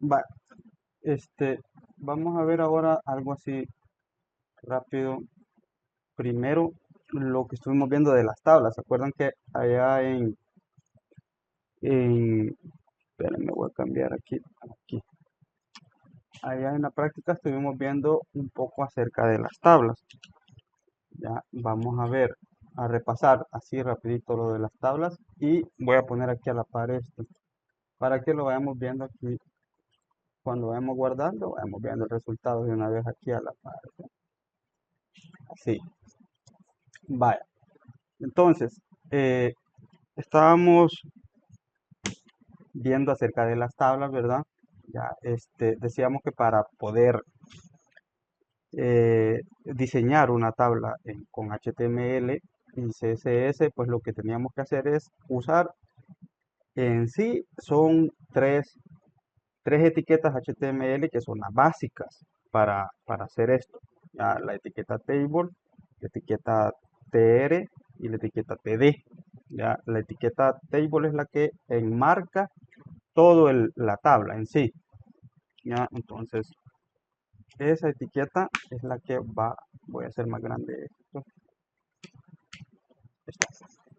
Va, vamos a ver ahora algo así rápido. Primero, lo que estuvimos viendo de las tablas. ¿Se acuerdan que allá en, espérenme, voy a cambiar aquí. Allá en la práctica estuvimos viendo un poco acerca de las tablas. Ya vamos a ver, a repasar así rapidito lo de las tablas y voy a poner aquí a la par esto para que lo vayamos viendo aquí. Cuando vayamos guardando, vayamos viendo el resultado de una vez aquí a la par. Así, vaya. Entonces, estábamos viendo acerca de las tablas, ¿verdad? Ya, decíamos que para poder diseñar una tabla con HTML y CSS, pues lo que teníamos que hacer es usar en sí, son tres etiquetas HTML que son las básicas para hacer esto. Ya, la etiqueta table, la etiqueta tr y la etiqueta td. Ya, la etiqueta table es la que enmarca la tabla en sí. Ya, entonces esa etiqueta es la que voy a hacer más grande esto, esta,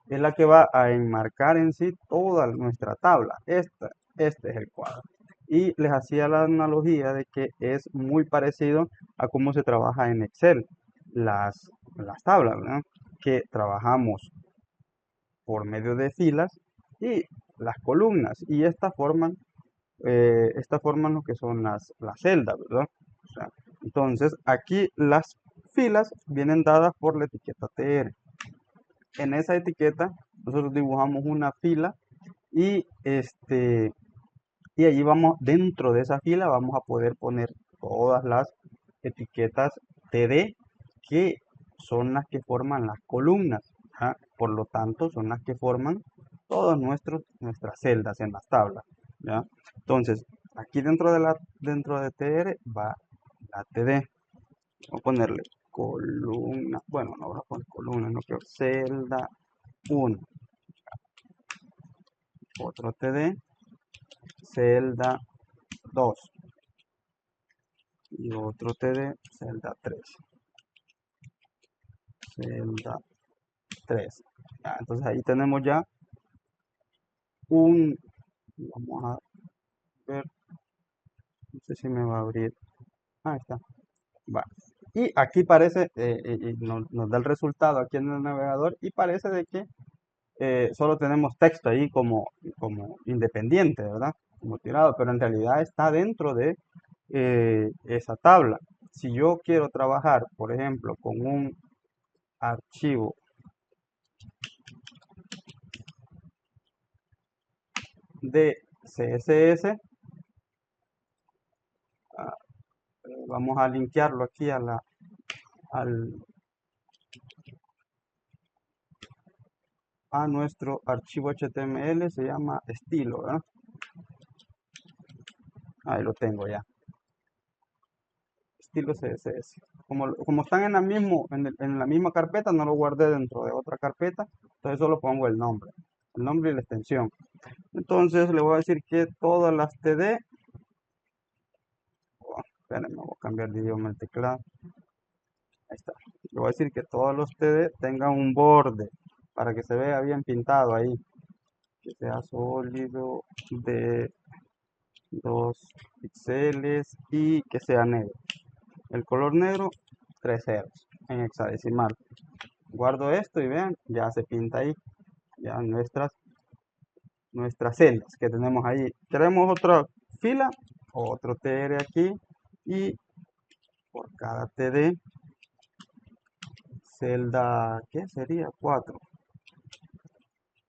es la que va a enmarcar en sí toda nuestra tabla. Este es el cuadro. Y les hacía la analogía de que es muy parecido a cómo se trabaja en Excel las tablas, ¿verdad? Que trabajamos por medio de filas y las columnas. Y estas forman lo que son las celdas, ¿verdad? O sea, entonces, aquí las filas vienen dadas por la etiqueta TR. En esa etiqueta, nosotros dibujamos una fila y y allí vamos, dentro de esa fila, vamos a poder poner todas las etiquetas TD que son las que forman las columnas. ¿Ah? Por lo tanto, son las que forman todas nuestras celdas en las tablas. ¿Ya? Entonces, aquí dentro de TR va la TD. Voy a ponerle columna, bueno, no voy a poner columna, no quiero celda 1, otro TD, celda 2 y otro TD, celda 3, celda 3. Ya, entonces ahí tenemos ya un, vamos a ver, no sé si me va a abrir, ahí está, va. Y aquí parece, nos da el resultado aquí en el navegador y parece de que solo tenemos texto ahí como independiente, ¿verdad? Como tirado, pero en realidad está dentro de esa tabla. Si yo quiero trabajar, por ejemplo, con un archivo de CSS, ah, vamos a linkearlo aquí al, a nuestro archivo HTML, se llama estilo, ¿verdad? Ahí lo tengo ya, estilo CSS. Como están en la misma carpeta, no lo guardé dentro de otra carpeta, entonces solo pongo el nombre y la extensión. Entonces le voy a decir que todas las TD, espérenme, voy a cambiar de idioma el teclado. Ahí está. Le voy a decir que todos los TD tengan un borde para que se vea bien pintado ahí, que sea sólido de 2 píxeles y que sea negro. El color negro, 3 ceros en hexadecimal. Guardo esto y vean, ya se pinta ahí, ya nuestras celdas que tenemos ahí. Queremos otra fila, otro TR aquí y por cada TD, celda, ¿qué sería? 4,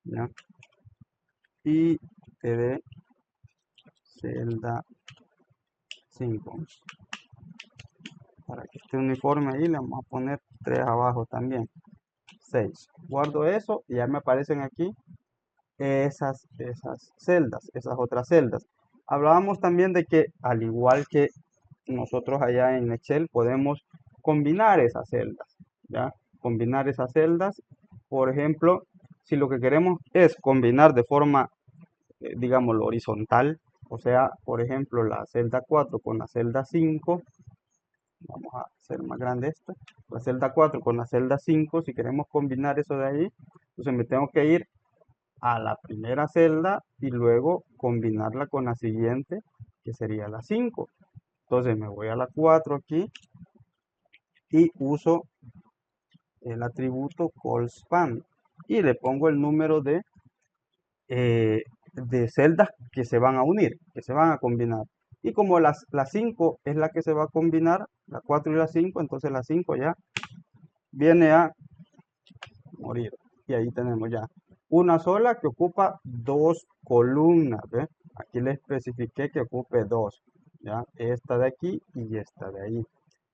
¿ya? Y TD, celda 5. Para que esté uniforme ahí, le vamos a poner 3 abajo también. 6. Guardo eso y ya me aparecen aquí esas celdas, esas otras celdas. Hablábamos también de que al igual que nosotros allá en Excel podemos combinar esas celdas, ¿ya? Combinar esas celdas, por ejemplo, si lo que queremos es combinar de forma, digámoslo, horizontal, O sea, por ejemplo, la celda 4 con la celda 5. Vamos a hacer más grande esta. La celda 4 con la celda 5, si queremos combinar eso de ahí, entonces me tengo que ir a la primera celda y luego combinarla con la siguiente, que sería la 5. Entonces me voy a la 4 aquí y uso el atributo callSpan y le pongo el número de celdas que se van a unir, que se van a combinar. Y como la 5 es la que se va a combinar, la 4 y la 5, entonces la 5 ya viene a morir. Y ahí tenemos ya una sola que ocupa dos columnas, ¿ve? Aquí le especifiqué que ocupe dos, ¿ya? Esta de aquí y esta de ahí.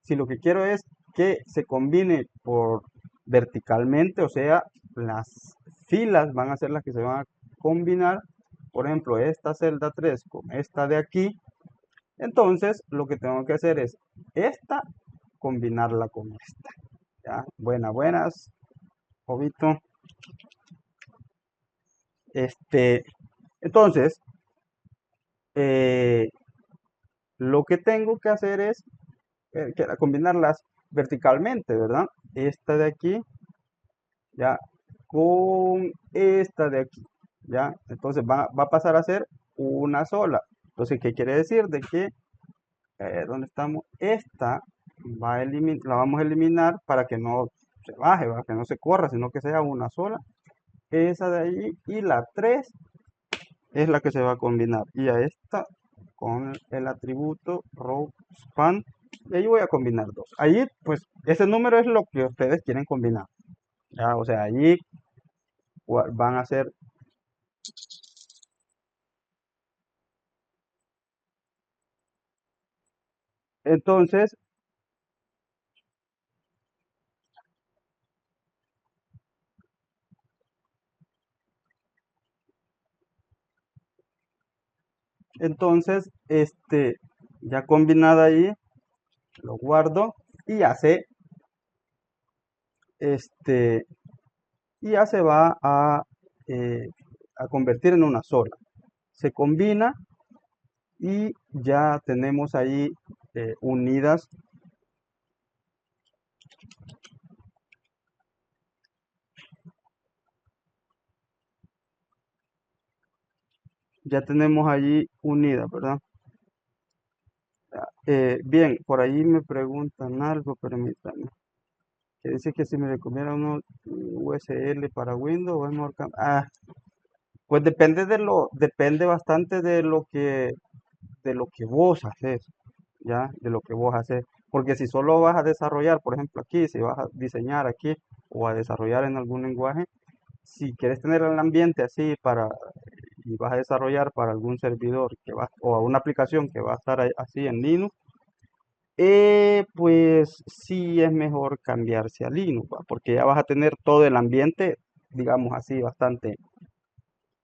Si lo que quiero es que se combine por verticalmente, o sea, las filas van a ser las que se van a combinar. Por ejemplo, esta celda 3 con esta de aquí. Entonces, lo que tengo que hacer es esta combinarla con esta. ¿Ya? Buenas, Jovito. Entonces, eh, lo que tengo que hacer es combinarlas verticalmente, ¿verdad? Esta de aquí, ya, con esta de aquí, ya. Entonces va a pasar a ser una sola. Entonces, ¿qué quiere decir? De que, ¿dónde estamos? Esta la vamos a eliminar para que no se baje, ¿verdad? Que no se corra, sino que sea una sola. Esa de ahí y la 3 es la que se va a combinar. Y a esta con el atributo rowSpan. Y ahí voy a combinar dos. Allí, pues, ese número es lo que ustedes quieren combinar. ¿Ya? O sea, allí van a ser. Entonces, ya combinada ahí, lo guardo y este, ya se va eh, a convertir en una sola. Se combina y ya tenemos ahí unidas. Ya tenemos allí unidas, ¿verdad? Bien, por ahí me preguntan algo, permítanme. Que dice que si me recomienda uno USL para Windows o es mejor pues depende bastante de lo que vos haces, ¿ya? De lo que vos haces. Porque si solo vas a desarrollar, por ejemplo aquí, si vas a diseñar aquí o a desarrollar en algún lenguaje, si quieres tener el ambiente así y vas a desarrollar para algún servidor o a una aplicación que va a estar así en Linux, pues sí es mejor cambiarse a Linux, ¿va? Porque ya vas a tener todo el ambiente, digamos así, bastante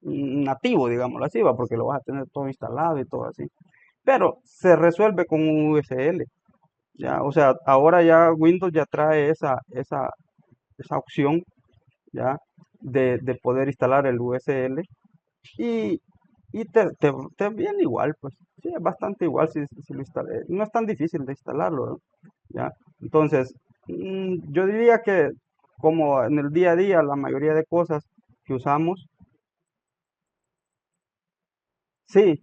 nativo, digámoslo así, ¿va? Porque lo vas a tener todo instalado y todo así. Pero se resuelve con un USL, ya, o sea, ahora ya Windows ya trae esa opción, ya, de poder instalar el USL y, y te viene igual, pues, sí, es bastante igual si lo instalas. No es tan difícil de instalarlo, ¿no? ¿Ya? Entonces, yo diría que como en el día a día, la mayoría de cosas que usamos, sí,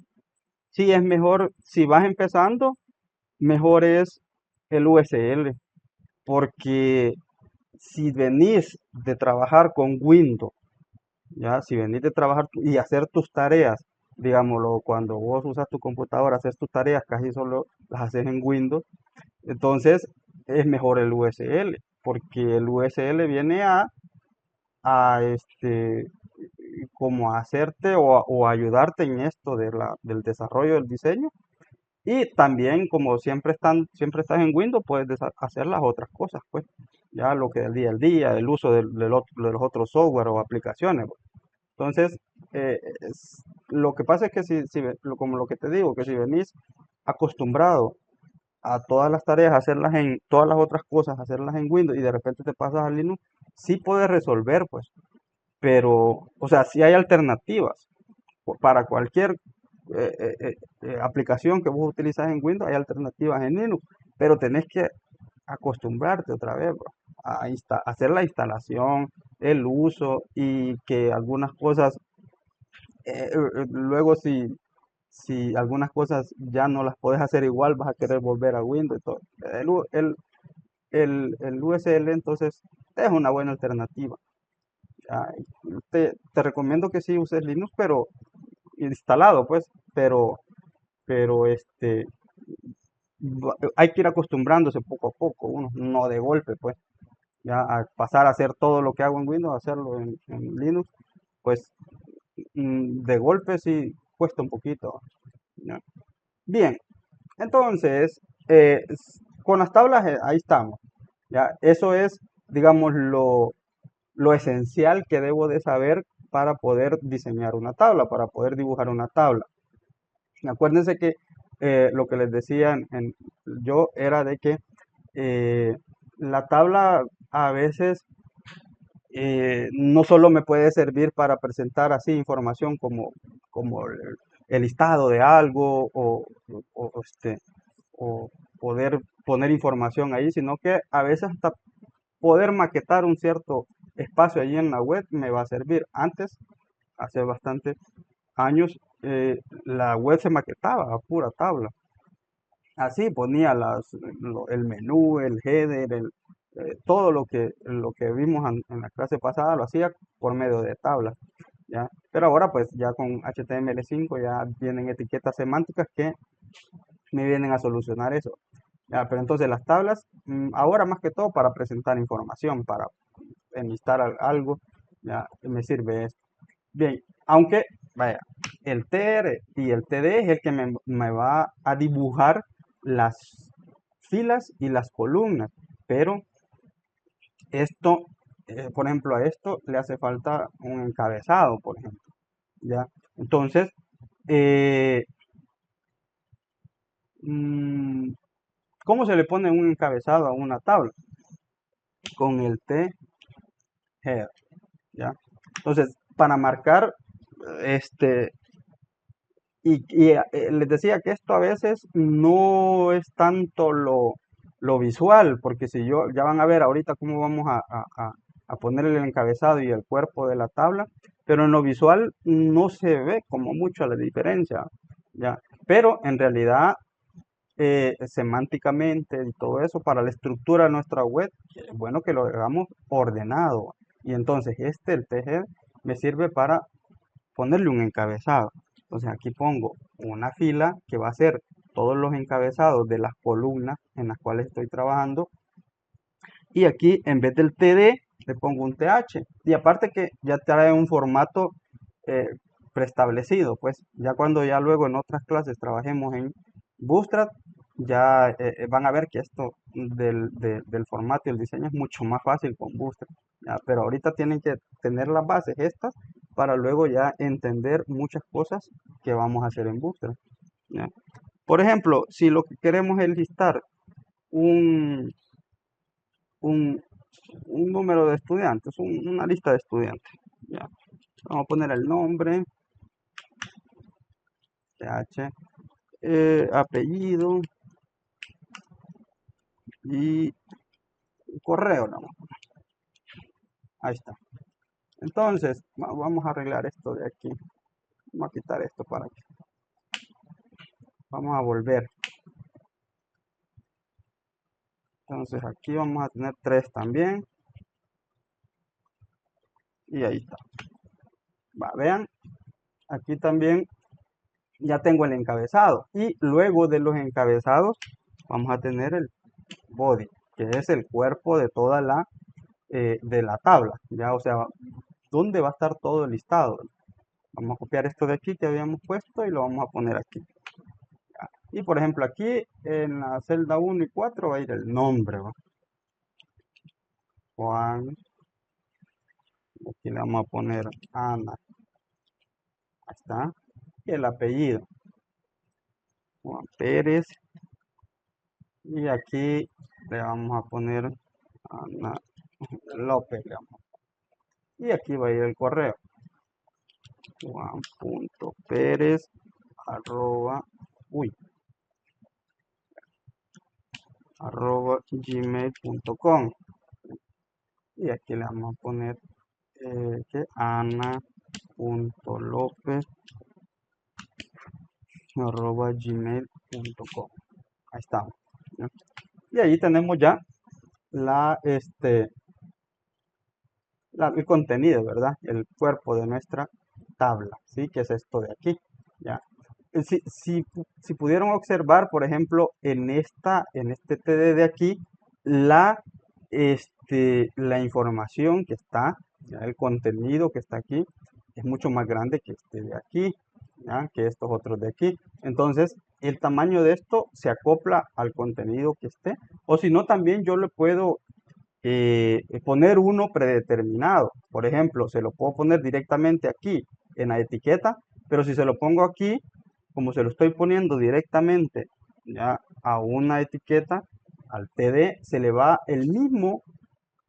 sí es mejor, si vas empezando, mejor es el USL, porque si venís de trabajar con Windows, ya, si venís de trabajar y hacer tus tareas, digámoslo, cuando vos usas tu computadora, haces tus tareas, casi solo las haces en Windows, entonces es mejor el USL, porque el USL viene a como a hacerte o ayudarte en esto del desarrollo del diseño. Y también, como siempre estás en Windows, puedes hacer las otras cosas, pues, ya lo que del día al día, el uso de los otros software o aplicaciones, pues. Entonces, lo que pasa es que como lo que te digo, que si venís acostumbrado a todas las tareas, hacerlas en todas las otras cosas, hacerlas en Windows y de repente te pasas a Linux, sí puedes resolver, pues, pero, o sea, sí hay alternativas para cualquier aplicación que vos utilizas en Windows, hay alternativas en Linux, pero tenés que acostumbrarte otra vez, bro, a hacer la instalación, el uso y que algunas cosas, luego si algunas cosas ya no las podés hacer igual, vas a querer volver a Windows y todo. El USL entonces es una buena alternativa. Ah, te recomiendo que sí uses Linux, pero instalado, pues, pero hay que ir acostumbrándose poco a poco, uno, no de golpe, pues, ya a pasar a hacer todo lo que hago en Windows, hacerlo en Linux, pues de golpe sí cuesta un poquito, ¿ya? Bien, entonces, con las tablas ahí estamos, ya, eso es, digamos, lo esencial que debo de saber para poder diseñar una tabla, para poder dibujar una tabla. Acuérdense que lo que les decía yo era de que eh, la tabla a veces no solo me puede servir para presentar así información como el listado de algo o poder poner información ahí, sino que a veces hasta poder maquetar un cierto espacio allí en la web me va a servir. Antes, hace bastantes años, la web se maquetaba a pura tabla. Así ponía el menú, el header, todo lo que vimos en la clase pasada lo hacía por medio de tablas, ¿ya? Pero ahora pues ya con HTML5 ya vienen etiquetas semánticas que me vienen a solucionar eso. ¿Ya? Pero entonces las tablas, ahora más que todo para presentar información, para enlistar algo, ya me sirve esto. Bien, aunque, vaya, el TR y el TD es el que me va a dibujar las filas y las columnas, pero esto, por ejemplo, a esto le hace falta un encabezado, por ejemplo, ¿ya? Entonces, eh, mm, ¿cómo se le pone un encabezado a una tabla? Con el T-head, ¿ya? Entonces, para marcar este, les decía que esto a veces no es tanto lo visual, porque si ya van a ver ahorita cómo vamos a poner el encabezado y el cuerpo de la tabla, pero en lo visual no se ve como mucho la diferencia, ¿ya? Pero en realidad, semánticamente y todo eso, para la estructura de nuestra web, es bueno que lo hagamos ordenado. Y entonces el TG, me sirve para ponerle un encabezado. Entonces aquí pongo una fila que va a ser todos los encabezados de las columnas en las cuales estoy trabajando. Y aquí en vez del TD le pongo un TH. Y aparte que ya trae un formato eh, preestablecido. Pues ya cuando ya luego en otras clases trabajemos en Bootstrap, ya van a ver que esto del formato y el diseño es mucho más fácil con Bootstrap. ¿Ya? Pero ahorita tienen que tener las bases estas para luego ya entender muchas cosas que vamos a hacer en Bootstrap. ¿Ya? Por ejemplo, si lo que queremos es listar un, un, un número de estudiantes, una lista de estudiantes, ¿ya? Vamos a poner el nombre, TH, apellido y correo, ¿no? Ahí está. Entonces, vamos a arreglar esto de aquí. Vamos a quitar esto para aquí. Vamos a volver. Entonces aquí vamos a tener 3 también. Y ahí está. Vean, aquí también ya tengo el encabezado. Y luego de los encabezados vamos a tener el body, que es el cuerpo de toda de la tabla. Ya, o sea, ¿dónde va a estar todo el listado? Vamos a copiar esto de aquí que habíamos puesto y lo vamos a poner aquí. Y por ejemplo aquí en la celda 1 y 4 va a ir el nombre, ¿va? Juan, aquí le vamos a poner Ana, ahí está, y el apellido, Juan Pérez, y aquí le vamos a poner Ana López, y aquí va a ir el correo, Juan.Pérez arroba, uy, arroba gmail.com. Y aquí le vamos a poner que ana.lopez arroba gmail.com. Ahí estamos. ¿Ya? Y ahí tenemos ya la, el contenido, ¿verdad? El cuerpo de nuestra tabla, ¿sí? Que es esto de aquí, ¿ya? Si pudieron observar, por ejemplo, en este TD de aquí, la, la información que está, ¿ya? El contenido que está aquí, es mucho más grande que este de aquí, ¿ya? Que estos otros de aquí. Entonces, el tamaño de esto se acopla al contenido que esté, o si no, también yo le puedo poner uno predeterminado. Por ejemplo, se lo puedo poner directamente aquí en la etiqueta, pero si se lo pongo aquí, como se lo estoy poniendo directamente ya a una etiqueta, al TD, se le va el mismo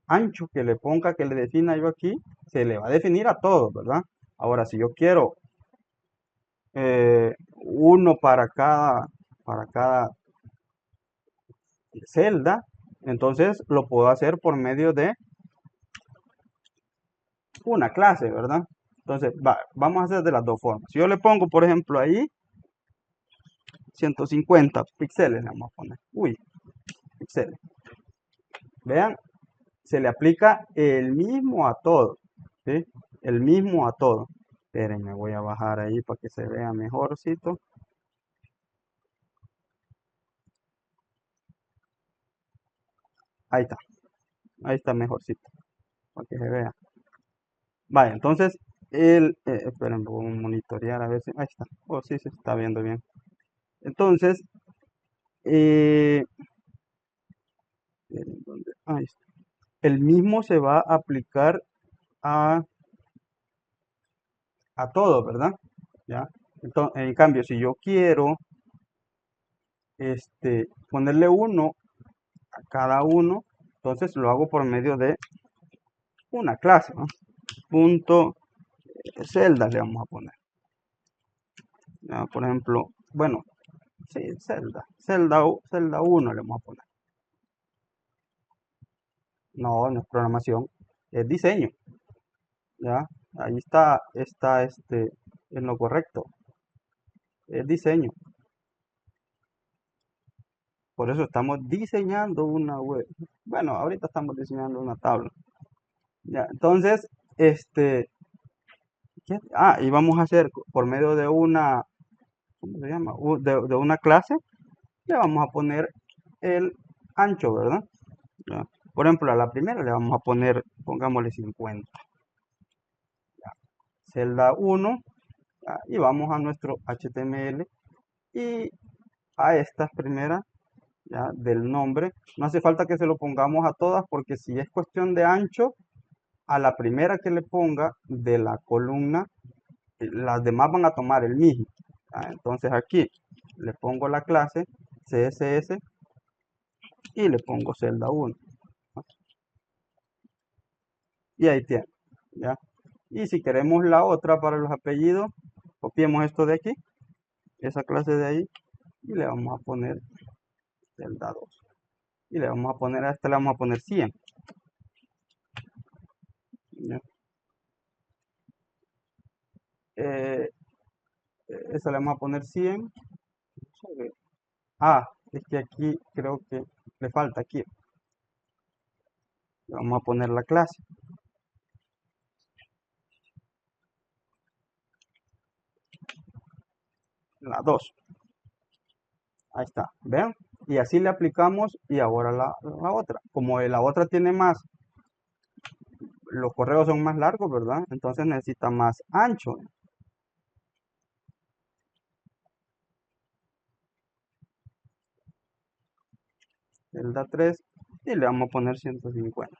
ancho que le ponga, que le defina yo aquí, se le va a definir a todos, ¿verdad? Ahora, si yo quiero uno para cada celda, entonces lo puedo hacer por medio de una clase, ¿verdad? Entonces, vamos a hacer de las dos formas. Si yo le pongo, por ejemplo, ahí 150 píxeles, le vamos a poner. Uy, píxeles. Vean, se le aplica el mismo a todo, ¿sí? El mismo a todo. Esperen, me voy a bajar ahí para que se vea mejorcito. Ahí está mejorcito, para que se vea. Vale, entonces, esperen, voy a monitorear a ver si, ahí está. Oh, sí, se está viendo bien. Entonces, eh, ahí está. El mismo se va a aplicar a, a todo, ¿verdad? ¿Ya? Entonces, en cambio, si yo quiero ponerle uno a cada uno, entonces lo hago por medio de una clase, ¿no? Punto celda le vamos a poner. ¿Ya? Por ejemplo, bueno, sí, celda 1 le vamos a poner. No, no es programación, es diseño. ¿Ya? Ahí está en lo correcto, es diseño. Por eso estamos diseñando una web. Bueno, ahorita estamos diseñando una tabla. Ya, entonces, y vamos a hacer por medio de una, ¿cómo se llama? De una clase, le vamos a poner el ancho, ¿verdad? Ya. Por ejemplo, a la primera le vamos a poner, pongámosle 50. Ya. Celda 1, ya, y vamos a nuestro HTML y a esta primera ya, del nombre. No hace falta que se lo pongamos a todas porque si es cuestión de ancho, a la primera que le ponga de la columna, las demás van a tomar el mismo. Entonces aquí le pongo la clase CSS y le pongo celda 1. Y ahí tiene. ¿Ya? Y si queremos la otra para los apellidos, copiemos esto de aquí, esa clase de ahí, y le vamos a poner celda 2. Y le vamos a poner a esta, le vamos a poner 100. ¿Ya? Eh, esa le vamos a poner 100. Es que aquí creo que le falta aquí. Le vamos a poner la clase. La 2. Ahí está. ¿Ven? Y así le aplicamos y ahora la otra. Como la otra tiene más, los correos son más largos, ¿verdad? Entonces necesita más ancho. Celda 3 y le vamos a poner 150.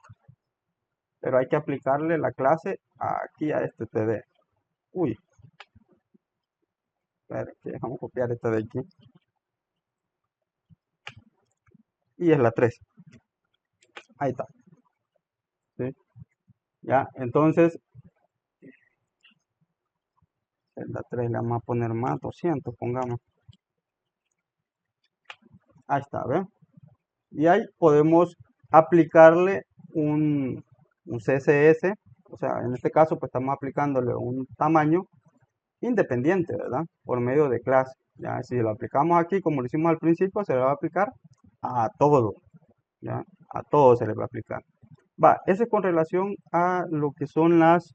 Pero hay que aplicarle la clase aquí a este TD. Uy, espera, que vamos a copiar esta de aquí. Y es la 3. Ahí está. ¿Sí? Ya, entonces celda 3 le vamos a poner más 200, pongamos. Ahí está, ¿ven? Y ahí podemos aplicarle un CSS, o sea, en este caso pues estamos aplicándole un tamaño independiente, ¿verdad? Por medio de clase. Ya, si lo aplicamos aquí como lo hicimos al principio, se le va a aplicar a todo, ¿ya? A todo se le va a aplicar. Va, eso es con relación a lo que son las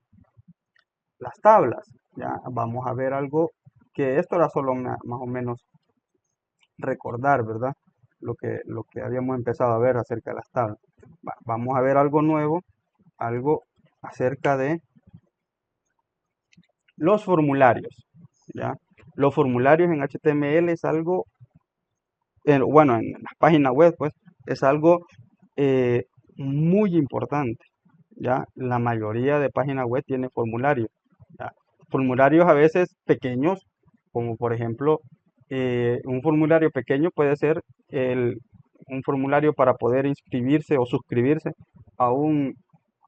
tablas, ¿ya? Vamos a ver algo que esto era solo más o menos recordar, ¿verdad? Lo que habíamos empezado a ver acerca de las tablas. Vamos a ver algo nuevo, algo acerca de los formularios, ¿ya? Los formularios en HTML es algo, bueno, en las páginas web, pues, es algo eh, muy importante, ¿ya? La mayoría de páginas web tiene formularios, ¿ya? Formularios a veces pequeños, como por ejemplo, un formulario pequeño puede ser un formulario para poder inscribirse o suscribirse a un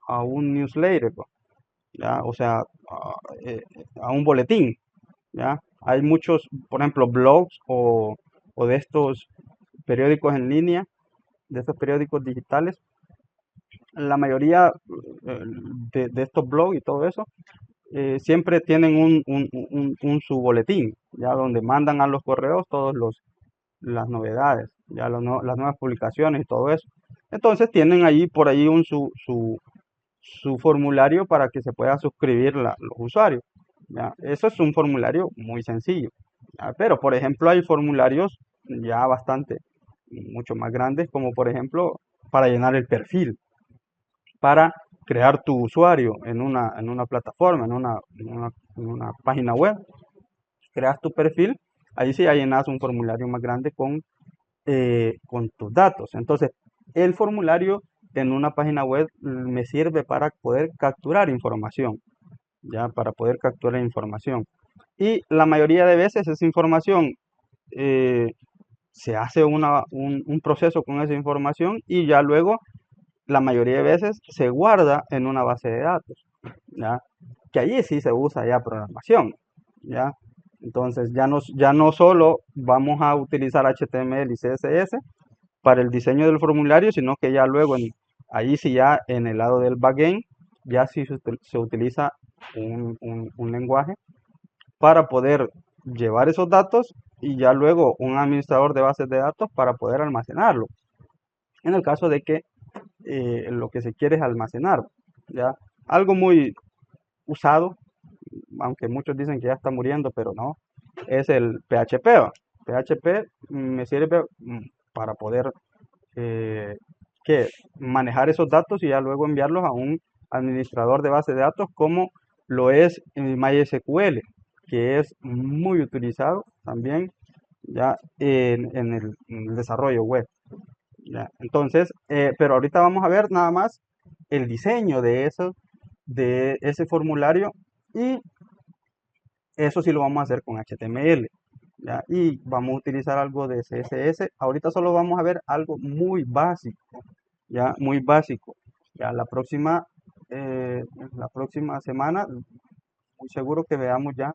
newsletter, pues, ¿ya? O sea, a un boletín, ¿ya? Hay muchos, por ejemplo, blogs o de estos periódicos en línea, de estos periódicos digitales. La mayoría de estos blogs y todo eso siempre tienen un su boletín, ya donde mandan a los correos todos las novedades, ya las nuevas publicaciones y todo eso. Entonces tienen ahí por ahí su formulario para que se pueda suscribir los usuarios. ¿Ya? Eso es un formulario muy sencillo. ¿Ya? Pero, por ejemplo, hay formularios ya bastante, mucho más grandes, como por ejemplo, para llenar el perfil, para crear tu usuario en una plataforma, en una página web. Creas tu perfil, ahí sí ya llenas un formulario más grande con tus datos. Entonces, el formulario en una página web me sirve para poder capturar información, ya para poder capturar información. Y la mayoría de veces esa información eh, se hace un proceso con esa información y ya luego la mayoría de veces se guarda en una base de datos, ¿ya? Que allí sí se usa ya programación, ¿ya? Entonces ya no solo vamos a utilizar HTML y CSS para el diseño del formulario, sino que ya luego ahí sí ya en el lado del backend ya sí se utiliza un lenguaje para poder llevar esos datos y ya luego un administrador de bases de datos para poder almacenarlo. En el caso de que lo que se quiere es almacenar, ¿ya? Algo muy usado, aunque muchos dicen que ya está muriendo, pero no, es el PHP. PHP me sirve para poder eh, que manejar esos datos y ya luego enviarlos a un administrador de base de datos como lo es MySQL, que es muy utilizado también ya en el desarrollo web. ¿Ya? Entonces, pero ahorita vamos a ver nada más el diseño de ese formulario y eso sí lo vamos a hacer con HTML. ¿Ya? Y vamos a utilizar algo de CSS. Ahorita solo vamos a ver algo muy básico, ya muy básico. Ya la próxima semana, muy seguro que veamos ya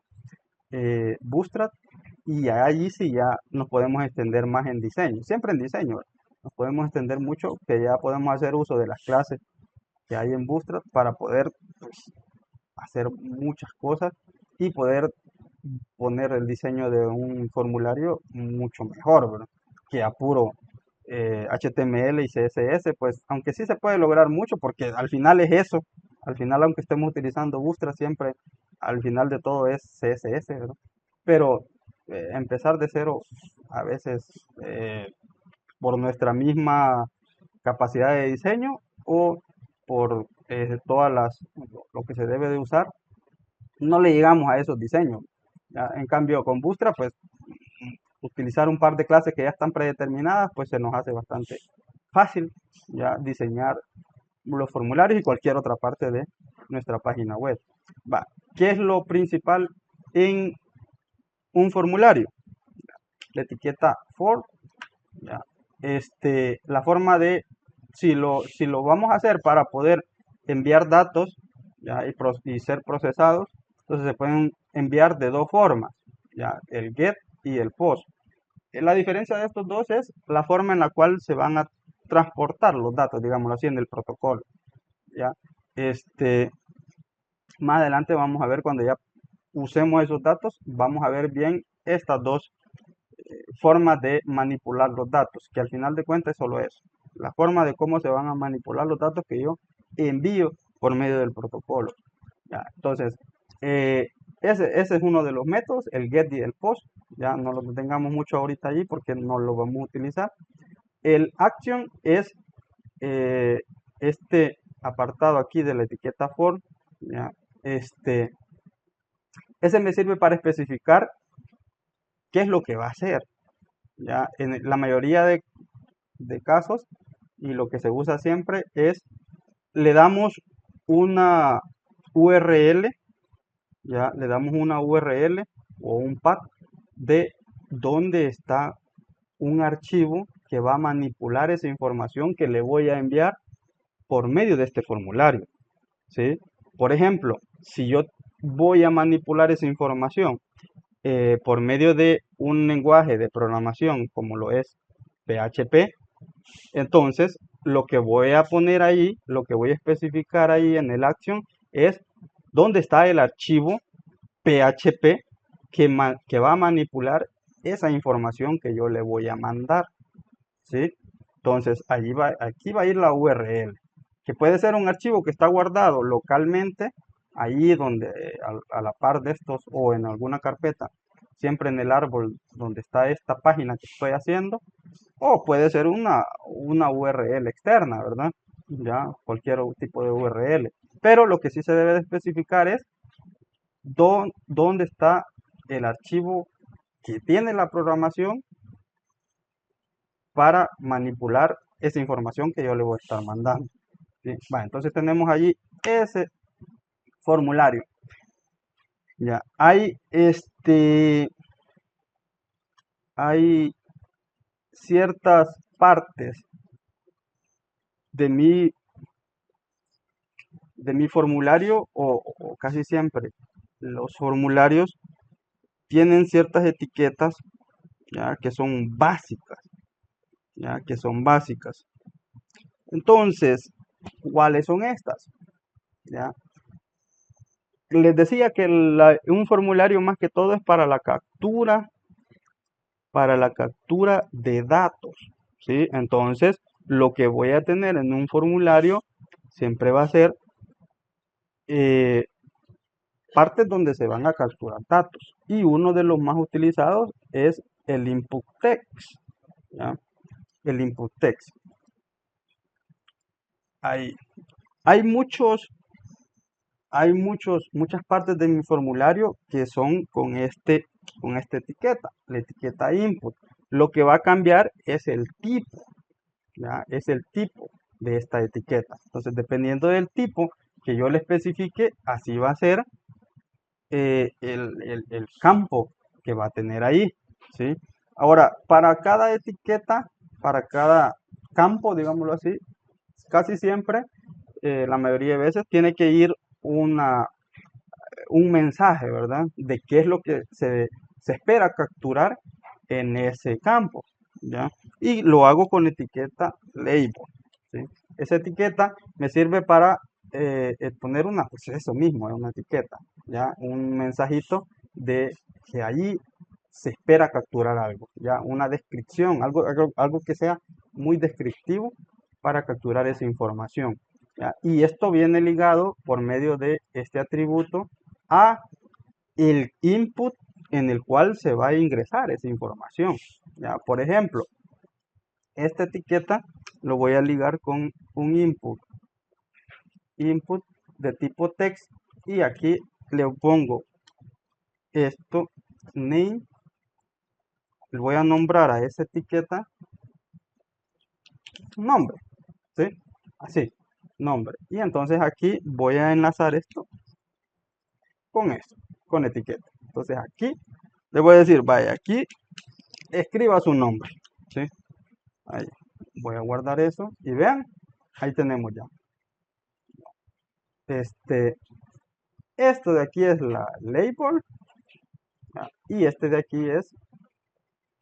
Bootstrap y allí sí ya nos podemos extender más en diseño, siempre en diseño, ¿verdad? Nos podemos extender mucho, que ya podemos hacer uso de las clases que hay en Bootstrap para poder pues, hacer muchas cosas y poder poner el diseño de un formulario mucho mejor, ¿verdad? Que a puro HTML y CSS, pues aunque sí se puede lograr mucho, porque al final es eso, al final aunque estemos utilizando Bootstrap, siempre al final de todo es CSS, ¿verdad? Pero empezar de cero a veces por nuestra misma capacidad de diseño o por todas lo que se debe de usar, no le llegamos a esos diseños. ¿Ya? En cambio, con Bootstrap, pues utilizar un par de clases que ya están predeterminadas, pues se nos hace bastante fácil ya diseñar los formularios y cualquier otra parte de nuestra página web. Va, ¿qué es lo principal en un formulario? La etiqueta for, ¿ya? La forma de, si lo vamos a hacer para poder enviar datos, ¿ya? Y ser procesados, entonces se pueden enviar de dos formas, ya, el get y el post. La diferencia de estos dos es la forma en la cual se van a transportar los datos, digámoslo así, en el protocolo, ya. Este, Más adelante vamos a ver cuando ya usemos esos datos, vamos a ver bien estas dos formas de manipular los datos, que al final de cuentas es solo eso, la forma de cómo se van a manipular los datos que yo envío por medio del protocolo. Ya, entonces, eh, ese es uno de los métodos, el get y el post. Ya no lo tengamos mucho ahorita allí porque no lo vamos a utilizar. El action es este apartado aquí de la etiqueta for. Ya, este, ese me sirve para especificar qué es lo que va a hacer. Ya, en la mayoría de casos y lo que se usa siempre es le damos una URL, ya le damos una URL o un path de dónde está un archivo que va a manipular esa información que le voy a enviar por medio de este formulario, ¿sí? Por ejemplo, si yo voy a manipular esa información por medio de un lenguaje de programación como lo es PHP, entonces lo que voy a poner ahí, lo que voy a especificar ahí en el action es dónde está el archivo PHP que va a manipular esa información que yo le voy a mandar, ¿sí? Entonces, aquí va a ir la URL, que puede ser un archivo que está guardado localmente, ahí donde, a la par de estos, o en alguna carpeta, siempre en el árbol donde está esta página que estoy haciendo, o puede ser una URL externa, ¿verdad? Ya, cualquier tipo de URL. Pero lo que sí se debe de especificar es dónde está el archivo que tiene la programación para manipular esa información que yo le voy a estar mandando. ¿Sí? Bueno, entonces tenemos allí ese formulario. Ya, hay ciertas partes de mi formulario o casi siempre los formularios tienen ciertas etiquetas, ya, que son básicas, ya, que son básicas. Entonces, ¿cuáles son estas? ¿Ya? Les decía que un formulario más que todo es para la captura de datos, ¿sí? Entonces, lo que voy a tener en un formulario siempre va a ser eh, partes donde se van a capturar datos. Y uno de los más utilizados es el input text, ¿ya? El input text. Hay, hay muchas partes de mi formulario que son con esta etiqueta, la etiqueta input. Lo que va a cambiar es el tipo, ¿ya? Es el tipo de esta etiqueta. Entonces, dependiendo del tipo que yo le especifique, así va a ser el campo que va a tener ahí, ¿sí? Ahora, para cada etiqueta, para cada campo, digámoslo así, casi siempre, la mayoría de veces, tiene que ir un mensaje, ¿verdad? De qué es lo que se espera capturar en ese campo, ¿ya? Y lo hago con etiqueta label, ¿sí? Esa etiqueta me sirve para poner pues eso mismo, es una etiqueta, ¿ya? Un mensajito de que allí se espera capturar algo, ¿ya? Una descripción, algo que sea muy descriptivo para capturar esa información, ¿ya? Y esto viene ligado por medio de este atributo a el input en el cual se va a ingresar esa información, ¿ya? Por ejemplo, esta etiqueta lo voy a ligar con un input de tipo text, y aquí le pongo esto, name, le voy a nombrar a esa etiqueta nombre, ¿sí? Así, nombre. Y entonces aquí voy a enlazar esto, con etiqueta. Entonces aquí le voy a decir, vaya, aquí escriba su nombre, ¿sí? Ahí. Voy a guardar eso y vean, ahí tenemos ya. Esto de aquí es la label, ¿ya? Y este de aquí es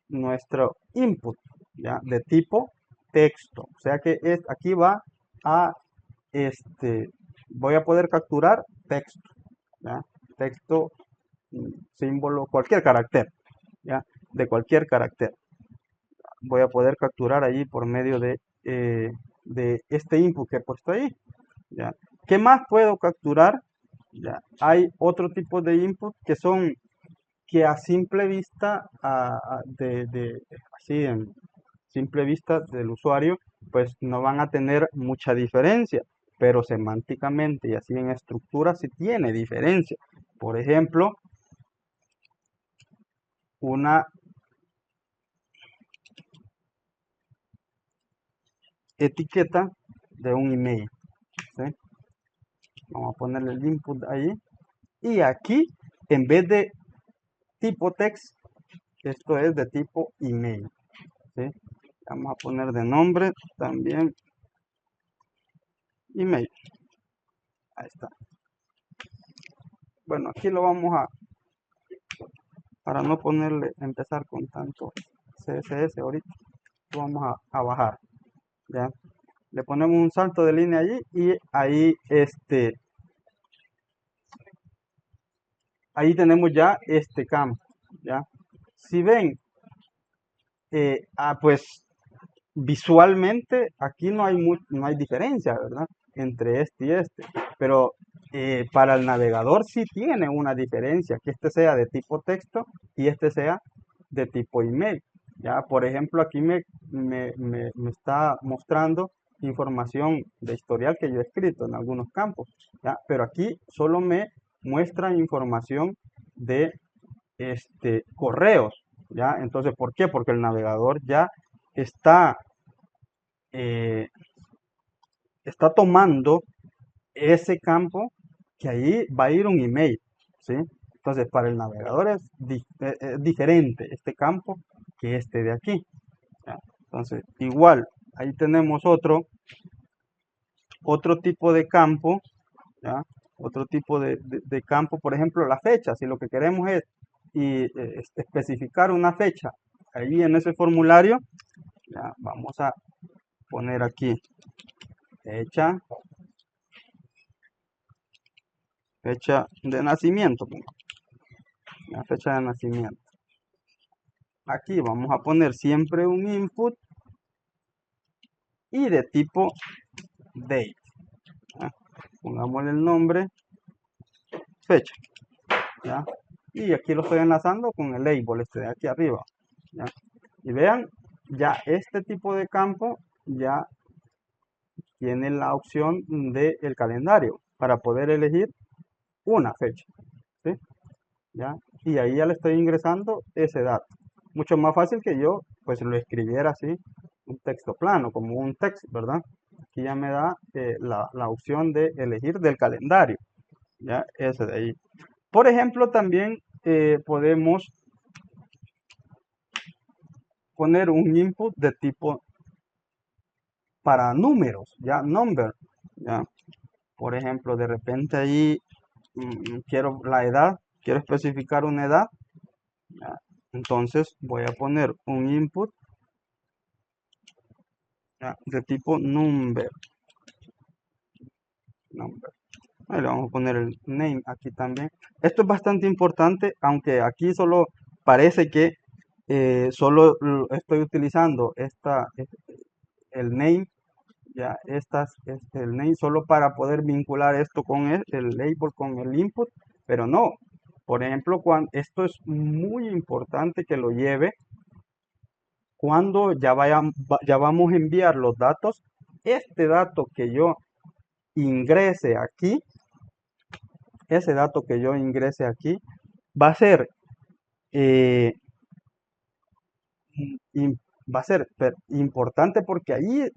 nuestro input, ¿ya? De tipo texto. O sea que aquí va a, voy a poder capturar texto, ¿ya? Texto, símbolo, cualquier carácter, ¿ya? De cualquier carácter. Voy a poder capturar allí por medio de este input que he puesto ahí, ¿ya? ¿Qué más puedo capturar? ¿Ya? Hay otro tipo de input que son que a simple vista, así en simple vista del usuario, pues no van a tener mucha diferencia, pero semánticamente y así en estructura sí tiene diferencia. Por ejemplo, una etiqueta de un email, ¿sí? Vamos a ponerle el input ahí. Y aquí, en vez de tipo text, esto es de tipo email, ¿sí? Vamos a poner de nombre también email. Ahí está. Bueno, aquí lo vamos a, para no ponerle, empezar con tanto CSS ahorita, lo vamos a bajar, ¿ya? Le ponemos un salto de línea allí y ahí, ahí tenemos ya este campo, ¿ya? Si ven, pues visualmente aquí no hay diferencia, ¿verdad? Entre este y este, pero para el navegador sí tiene una diferencia, que este sea de tipo texto y este sea de tipo email. Ya, por ejemplo, aquí me está mostrando información de historial que yo he escrito en algunos campos, ¿ya? Pero aquí solo me muestra información de correos, ¿ya? Entonces, ¿por qué? Porque el navegador ya está, eh, está tomando ese campo que ahí va a ir un email, ¿sí? Entonces, para el navegador es diferente este campo que este de aquí, ¿ya? Entonces, igual, ahí tenemos otro tipo de campo, ¿ya? Otro tipo de campo, por ejemplo, la fecha. Si lo que queremos es especificar una fecha ahí en ese formulario, ya, vamos a poner aquí fecha, fecha de nacimiento, la fecha de nacimiento. Aquí vamos a poner siempre un input y de tipo date. ¿Ya? Pongámosle el nombre, fecha. ¿Ya? Y aquí lo estoy enlazando con el label este de aquí arriba. ¿Ya? Y vean, ya este tipo de campo ya tiene la opción del calendario para poder elegir una fecha. ¿Sí? ¿Ya? Y ahí ya le estoy ingresando ese dato. Mucho más fácil que yo pues lo escribiera así, un texto plano, como un text, ¿verdad? Aquí ya me da la opción de elegir del calendario, ¿ya? Ese de ahí. Por ejemplo, también podemos poner un input de tipo para números, ¿ya? Number, ¿ya? Por ejemplo, de repente ahí quiero la edad, quiero especificar una edad, ¿ya? Entonces voy a poner un input, ¿ya? De tipo number. Ahí le vamos a poner el name aquí también. Esto es bastante importante, aunque aquí solo parece que solo estoy utilizando el name, ya el name solo para poder vincular esto con el label, con el input, pero no. Por ejemplo, esto es muy importante que lo lleve cuando ya vamos a enviar los datos. Este dato que yo ingrese aquí, ese dato que yo ingrese aquí, va a ser, eh, va a ser importante porque ahí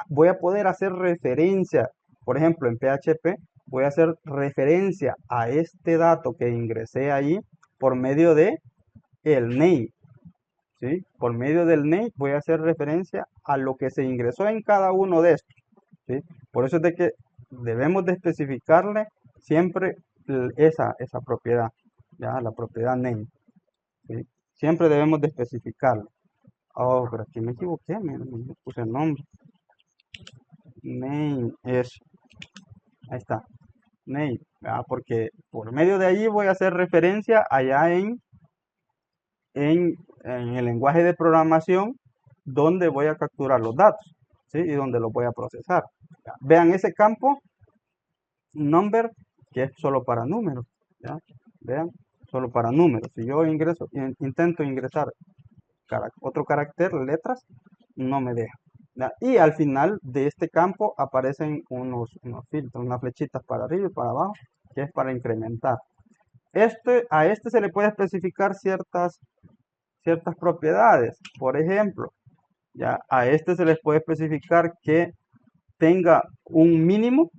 voy a poder hacer referencia, por ejemplo, en PHP, voy a hacer referencia a este dato que ingresé ahí por medio de el name, ¿sí? Por medio del name voy a hacer referencia a lo que se ingresó en cada uno de estos, ¿sí? Por eso es de que debemos de especificarle siempre esa propiedad, ya, la propiedad name. ¿sí? Siempre debemos de especificarlo. Oh, pero aquí me equivoqué, me puse el nombre. Name es, ahí está, name, ¿verdad? Porque por medio de ahí voy a hacer referencia allá en el lenguaje de programación donde voy a capturar los datos, ¿sí? Y donde los voy a procesar. Vean ese campo number, que es solo para números, ¿ya? Vean, solo para números. Si yo intento ingresar otro carácter, letras, no me deja, ¿ya? Y al final de este campo aparecen unos filtros, unas flechitas para arriba y para abajo, que es para incrementar. A este se le puede especificar ciertas propiedades. Por ejemplo, ya a este se les puede especificar que tenga un mínimo,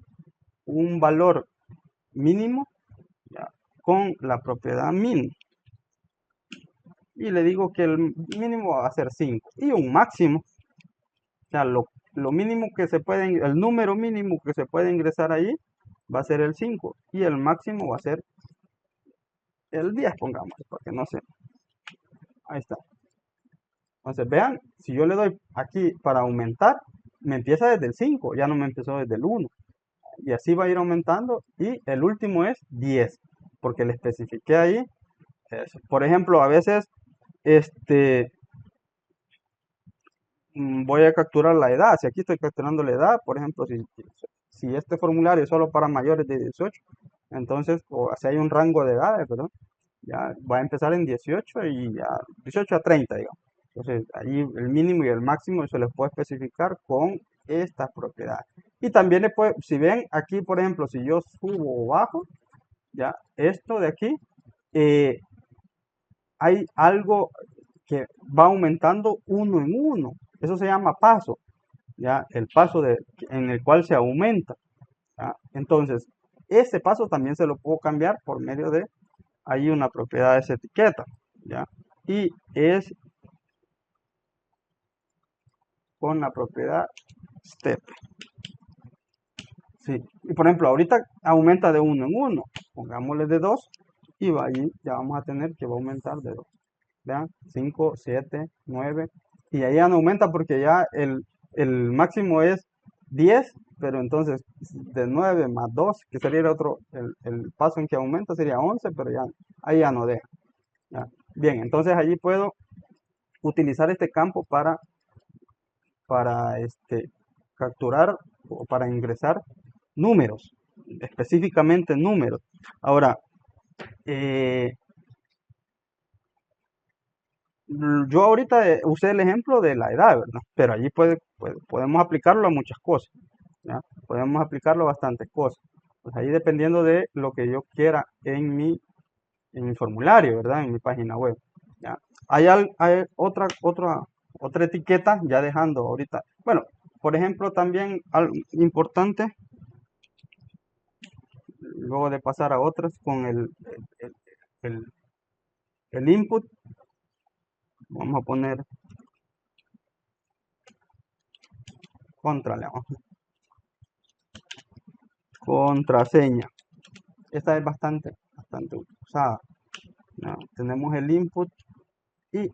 un valor mínimo, ya, con la propiedad min. Y le digo que el mínimo va a ser 5 y un máximo. O sea, lo mínimo que se puede, el número mínimo que se puede ingresar ahí va a ser el 5 y el máximo va a ser el 10, pongamos, para que no se. Ahí está. Entonces, vean, si yo le doy aquí para aumentar, me empieza desde el 5, ya no me empezó desde el 1. Y así va a ir aumentando y el último es 10, porque le especifiqué ahí eso. Por ejemplo, a veces este, voy a capturar la edad. Si aquí estoy capturando la edad, por ejemplo, si este formulario es solo para mayores de 18, entonces, o si hay un rango de edades, ¿verdad? Ya va a empezar en 18 y ya 18 a 30, digamos. Entonces, ahí el mínimo y el máximo se les puede especificar con estas propiedades. Y también si ven aquí, por ejemplo, si yo subo o bajo, ya esto de aquí, eh, hay algo que va aumentando uno en uno. Eso se llama paso, ya el paso en el cual se aumenta. ¿Ya? Entonces, ese paso también se lo puedo cambiar por medio de, hay una propiedad de esa etiqueta, ¿ya? Y es con la propiedad step. Sí. Y por ejemplo, ahorita aumenta de uno en uno. Pongámosle de 2 y va ahí, ya vamos a tener que va a aumentar de 2. Vean, 5, 7, 9. Y ahí ya no aumenta porque ya el máximo es 10, pero entonces de 9 más 2, que sería el paso en que aumenta sería 11, pero ya ahí ya no deja. ¿Ya? Bien, entonces allí puedo utilizar este campo para capturar o para ingresar números, específicamente números. Ahora, eh, yo ahorita usé el ejemplo de la edad, ¿verdad? Pero allí podemos aplicarlo a muchas cosas, ¿ya? Podemos aplicarlo a bastantes cosas. Pues ahí dependiendo de lo que yo quiera en mi formulario, ¿verdad? En mi página web, ¿ya? Hay otra etiqueta, ya dejando ahorita. Bueno, por ejemplo, también algo importante, luego de pasar a otras, con el, el input, vamos a poner contraseña. Esta es bastante usada, ¿no? Tenemos el input y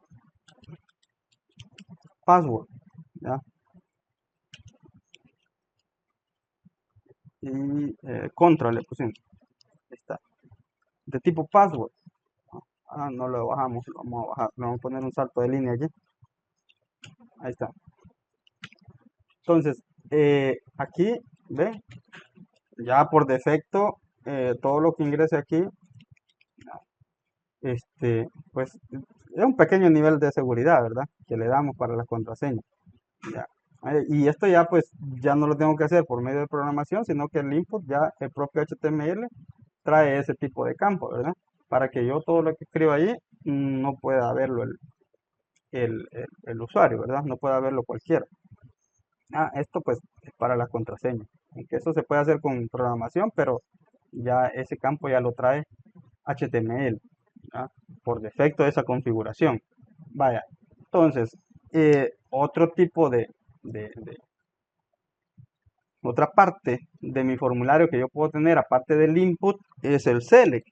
password, ¿ya? Y contra le pusimos. Está. De tipo password. No lo bajamos, lo vamos a bajar. Le vamos a poner un salto de línea aquí. Ahí está. Entonces, aquí, ¿ven? Ya por defecto, todo lo que ingrese aquí, pues es un pequeño nivel de seguridad, ¿verdad? Que le damos para las contraseñas. Ya. Y esto ya pues ya no lo tengo que hacer por medio de programación, sino que el input ya el propio HTML trae ese tipo de campo, ¿verdad? Para que yo todo lo que escribo ahí no pueda verlo el usuario, ¿verdad? No pueda verlo cualquiera. Esto pues es para la contraseña. Aunque eso se puede hacer con programación, pero ya ese campo ya lo trae HTML, ¿ya? Por defecto de esa configuración. Vaya, entonces, otro tipo otra parte de mi formulario que yo puedo tener, aparte del input, es el select,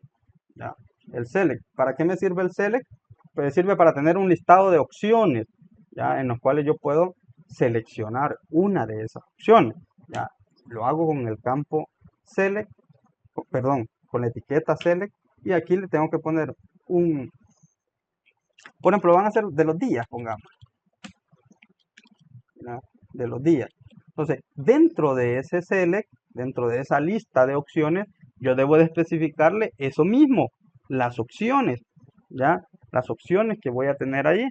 ¿ya? El select. ¿Para qué me sirve el select? pues, sirve para tener un listado de opciones, ya, en los cuales yo puedo seleccionar una de esas opciones. Ya, lo hago con el campo select, perdón, con la etiqueta select, y aquí le tengo que poner por ejemplo, van a ser de los días, pongamos, ¿ya? De los días. Entonces, dentro de ese select, dentro de esa lista de opciones, yo debo de especificarle eso mismo, las opciones, ¿ya? Las opciones que voy a tener ahí.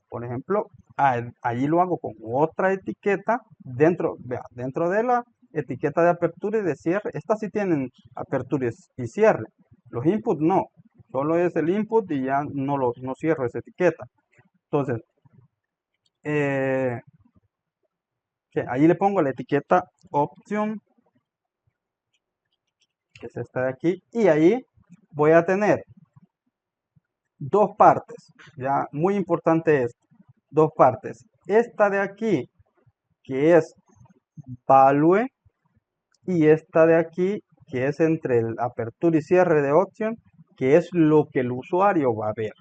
Por ejemplo, allí lo hago con otra etiqueta dentro de la etiqueta de apertura y de cierre. Estas sí tienen apertura y cierre. Los inputs no, solo es el input y ya no cierro esa etiqueta. Entonces, eh, allí le pongo la etiqueta option, que es esta de aquí, y ahí voy a tener dos partes. Ya, muy importante esto, dos partes. Esta de aquí, que es value, y esta de aquí, que es entre el apertura y cierre de option, que es lo que el usuario va a ver.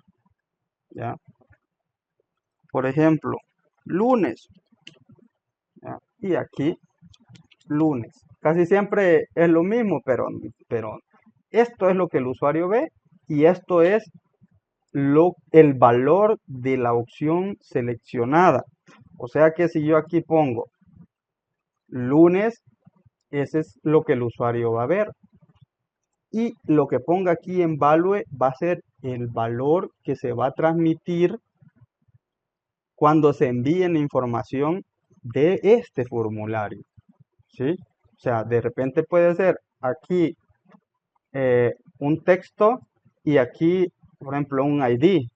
¿Ya? Por ejemplo, lunes, ¿ya? Y aquí, lunes. Casi siempre es lo mismo, pero esto es lo que el usuario ve y esto es el valor de la opción seleccionada. O sea que si yo aquí pongo lunes, ese es lo que el usuario va a ver. Y lo que ponga aquí en value va a ser el valor que se va a transmitir cuando se envíe la información de este formulario. ¿Sí? O sea, de repente puede ser aquí un texto y aquí, por ejemplo, un ID,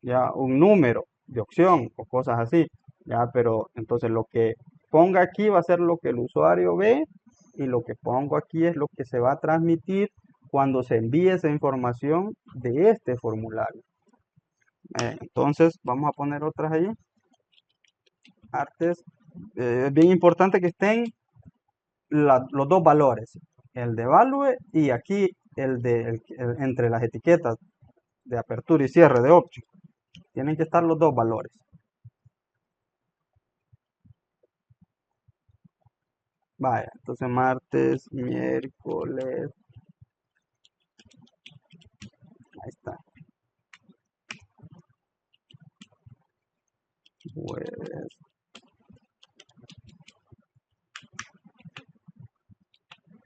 ya un número de opción o cosas así. Ya, pero entonces lo que ponga aquí va a ser lo que el usuario ve y lo que pongo aquí es lo que se va a transmitir cuando se envíe esa información de este formulario. Entonces vamos a poner otras ahí. Artes. Es bien importante que estén los dos valores, el de value y aquí entre las etiquetas de apertura y cierre de option. Tienen que estar los dos valores. Vaya, entonces martes, miércoles, ahí está. Jueves.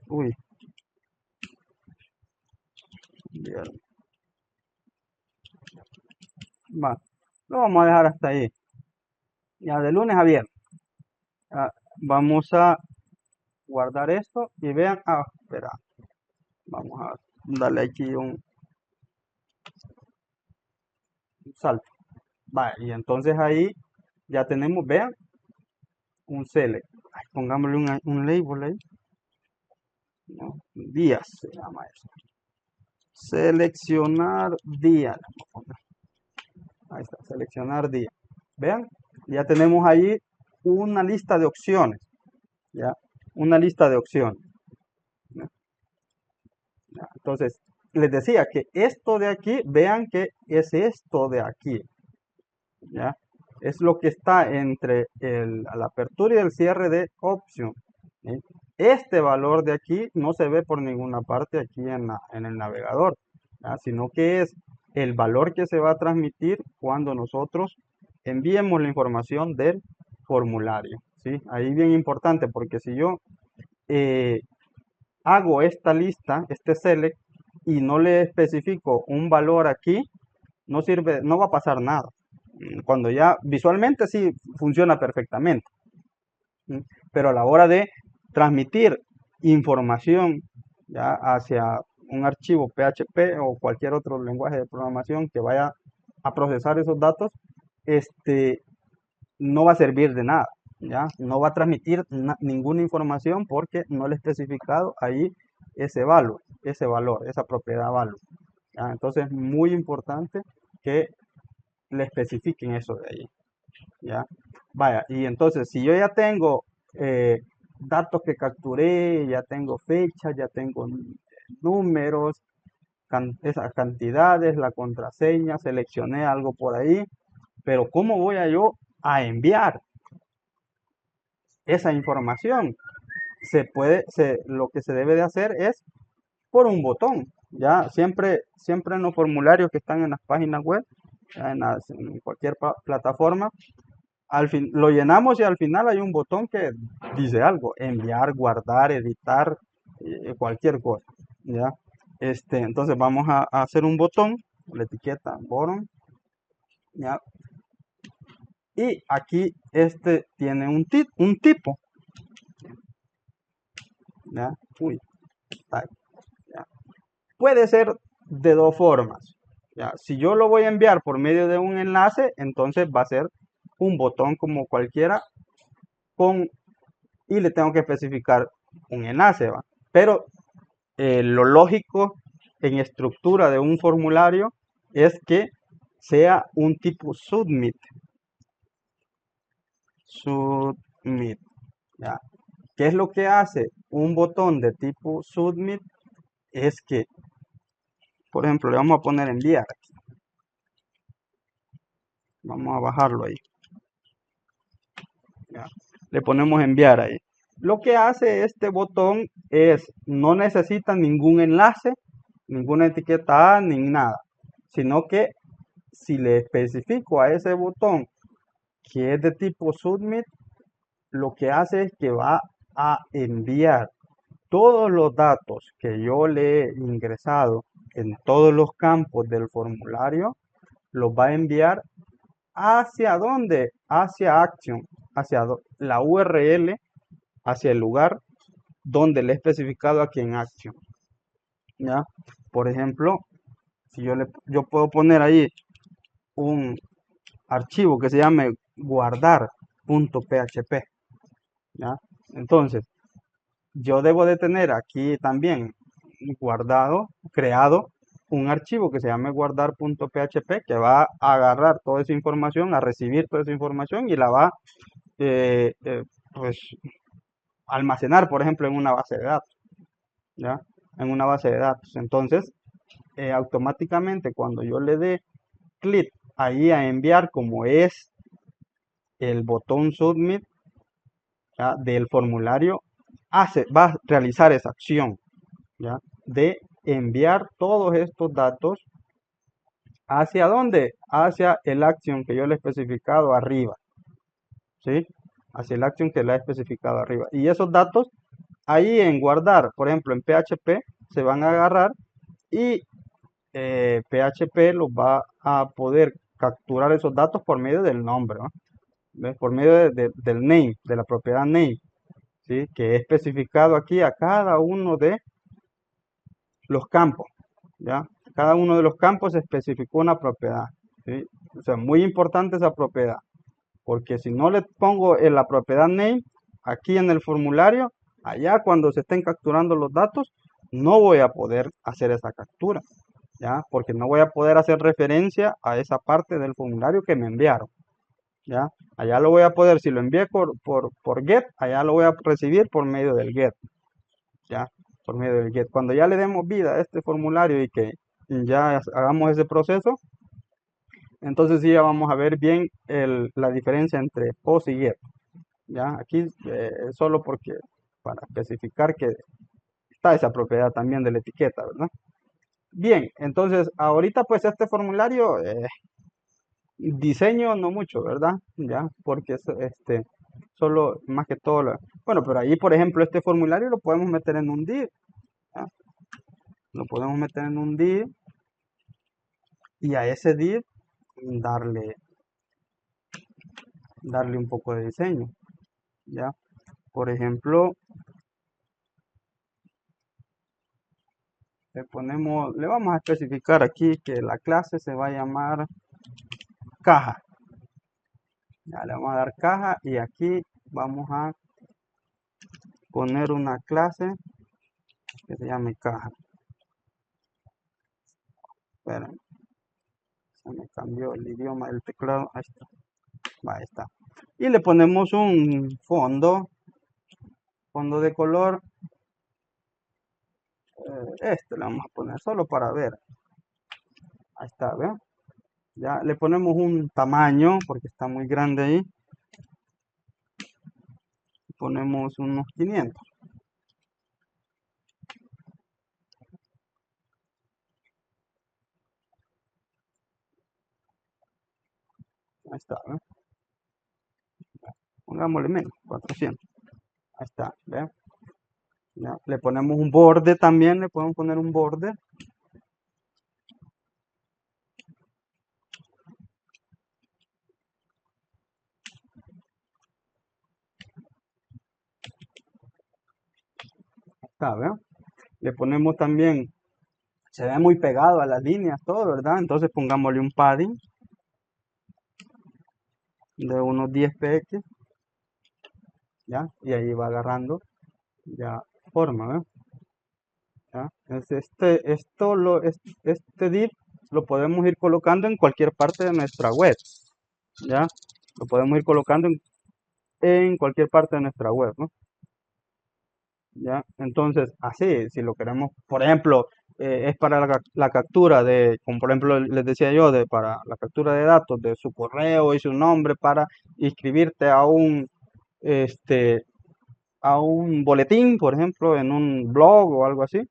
Uy, viernes. Va, lo vamos a dejar hasta ahí. Ya de lunes a viernes. Ah, vamos a guardar esto y vean, espera, vamos a darle aquí un salto. Vale, y entonces ahí ya tenemos, vean, un select. Ay, pongámosle un label ahí. ¿No? Días se llama eso. Seleccionar día. Ahí está, seleccionar día. Vean, ya tenemos ahí una lista de opciones. ¿Ya? Una lista de opciones. ¿Ya? Entonces, les decía que esto de aquí, vean que es esto de aquí. ¿Ya? Es lo que está entre la apertura y el cierre de option. ¿Sí? Este valor de aquí no se ve por ninguna parte aquí en el navegador, ¿ya? Sino que es el valor que se va a transmitir cuando nosotros enviemos la información del formulario. ¿Sí? Ahí bien importante porque si yo eh, hago esta lista, este select, y no le especifico un valor aquí, no sirve, no va a pasar nada. Cuando ya visualmente sí funciona perfectamente, pero a la hora de transmitir información ya hacia un archivo PHP o cualquier otro lenguaje de programación que vaya a procesar esos datos, no va a servir de nada, ¿ya? No va a transmitir ninguna información porque no le he especificado ahí ese valor, esa propiedad valor. ¿Ya? Entonces es muy importante que le especifiquen eso de ahí. ¿Ya? Vaya, y entonces si yo ya tengo eh, datos que capturé, ya tengo fechas, ya tengo números, esas cantidades, la contraseña, seleccioné algo por ahí, pero ¿cómo voy a yo a enviar esa información? Lo que se debe de hacer es por un botón, ya siempre en los formularios que están en las páginas web, en cualquier plataforma, al fin, lo llenamos y al final hay un botón que dice algo, enviar, guardar, editar, cualquier cosa, ¿ya? Entonces vamos a hacer un botón, la etiqueta botón, ¿ya? Y aquí tiene un tipo, ¿ya? Uy, está, ¿ya? Puede ser de dos formas, ¿ya? Si yo lo voy a enviar por medio de un enlace, entonces va a ser un botón como cualquiera con y le tengo que especificar un enlace, ¿va? Pero lo lógico en estructura de un formulario es que sea un tipo submit. Submit, ¿ya? ¿Qué es lo que hace un botón de tipo submit? Es que, por ejemplo, le vamos a poner enviar aquí. Vamos a bajarlo ahí. ¿Ya? Le ponemos enviar ahí. Lo que hace este botón es, no necesita ningún enlace, ninguna etiqueta A, ni nada, sino que si le especifico a ese botón que es de tipo submit, lo que hace es que va a enviar todos los datos que yo le he ingresado en todos los campos del formulario, los va a enviar hacia dónde, hacia Action, hacia la URL, hacia el lugar donde le he especificado aquí en Action. ¿Ya? Por ejemplo, si yo puedo poner ahí un archivo que se llame guardar.php, ¿ya? Entonces, yo debo de tener aquí también creado un archivo que se llame guardar.php que va a agarrar toda esa información, a recibir toda esa información y la va pues almacenar, por ejemplo, en una base de datos, ¿ya? En una base de datos. Entonces, automáticamente cuando yo le dé clic ahí a enviar, como es el botón submit, ¿ya? Del formulario, va a realizar esa acción, ¿ya? De enviar todos estos datos hacia dónde, hacia el action que yo le he especificado arriba, ¿sí? Hacia el action que le he especificado arriba. Y esos datos ahí en guardar, por ejemplo, en PHP se van a agarrar y PHP los va a poder capturar esos datos por medio del nombre, ¿no? ¿Ves? Por medio del name, de la propiedad name, ¿sí? Que he especificado aquí a cada uno de los campos, ¿ya? Cada uno de los campos se especificó una propiedad, ¿sí? O sea, muy importante esa propiedad, porque si no le pongo en la propiedad name aquí en el formulario, allá cuando se estén capturando los datos, no voy a poder hacer esa captura, ¿ya? Porque no voy a poder hacer referencia a esa parte del formulario que me enviaron, ¿ya? Allá lo voy a poder, si lo envié por get, allá lo voy a recibir por medio del get, ¿ya? Por medio del get. Cuando ya le demos vida a este formulario y que ya hagamos ese proceso, entonces sí ya vamos a ver bien la diferencia entre post y get, ¿ya? Aquí solo porque, para especificar que está esa propiedad también de la etiqueta, ¿verdad? Bien, entonces ahorita pues este formulario, diseño no mucho, ¿verdad? Ya, porque solo más que todo, bueno, pero ahí por ejemplo este formulario lo podemos meter en un div, ¿ya? Lo podemos meter en un div y a ese div darle, darle un poco de diseño, ¿ya? Por ejemplo, le vamos a especificar aquí que la clase se va a llamar caja. Ya le vamos a dar caja y aquí vamos a poner una clase que se llame caja. Esperen, se me cambió el idioma del teclado. Ahí está. Ahí está. Y le ponemos un fondo de color Este le vamos a poner solo para ver. Ahí está, ¿ven? Ya le ponemos un tamaño porque está muy grande ahí. Ponemos unos 500. Ahí está, ¿ven? Pongámosle menos, 400. Ahí está, ¿ven? Ya, le ponemos un borde también, le podemos poner un borde. Ahí está, ¿ven? Le ponemos también, se ve muy pegado a las líneas todo, ¿verdad? Entonces pongámosle un padding de unos 10 px, ¿ya? Y ahí va agarrando ya forma, ¿ven? ¿Ya? Este div lo podemos ir colocando en cualquier parte de nuestra web, ¿ya? Lo podemos ir colocando en cualquier parte de nuestra web, ¿no? ¿Ya? Entonces, así, si lo queremos, por ejemplo, es para la captura de, como por ejemplo les decía yo, para la captura de datos de su correo y su nombre para inscribirte este, a un boletín, por ejemplo, en un blog o algo así,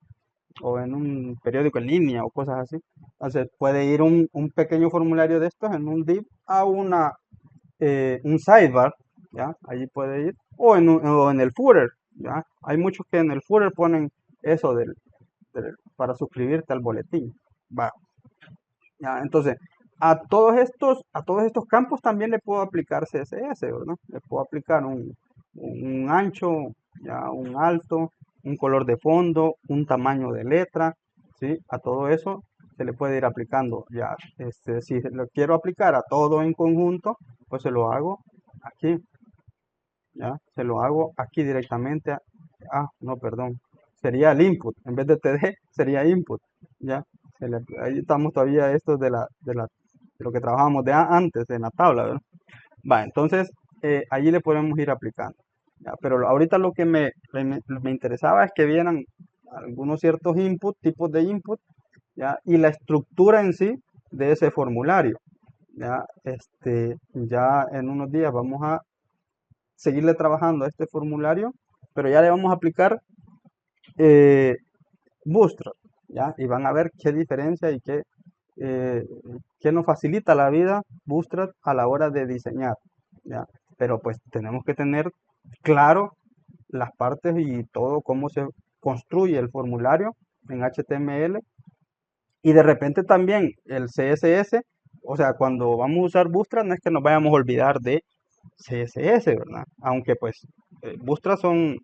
o en un periódico en línea o cosas así. Entonces, puede ir un pequeño formulario de estos en un div a un sidebar, ¿ya? Allí puede ir, o en el footer, ¿ya? Hay muchos que en el footer ponen eso para suscribirte al boletín, va, ¿ya? Entonces, a todos estos campos también le puedo aplicar CSS, ¿verdad? Le puedo aplicar un ancho, ya, un alto, un color de fondo, un tamaño de letra, ¿sí? A todo eso se le puede ir aplicando, ya. Si lo quiero aplicar a todo en conjunto, pues se lo hago aquí, ya. Se lo hago aquí directamente. No, perdón. Sería el input. En vez de TD, sería input, ya. Ahí estamos todavía estos de lo que trabajábamos antes en la tabla, ¿verdad? Va, entonces allí le podemos ir aplicando. ¿Ya? Pero ahorita lo que me interesaba es que vieran algunos ciertos input, tipos de input, ¿ya? Y la estructura en sí de ese formulario. Ya en unos días vamos a seguirle trabajando a este formulario, pero ya le vamos a aplicar eh, Bootstrap, ¿ya? Y van a ver qué diferencia y eh, qué nos facilita la vida Bootstrap a la hora de diseñar, ¿ya? Pero pues tenemos que tener claro las partes y todo cómo se construye el formulario en HTML y de repente también el CSS, o sea, cuando vamos a usar Bootstrap no es que nos vayamos a olvidar de CSS, ¿verdad? Aunque pues Bootstrap son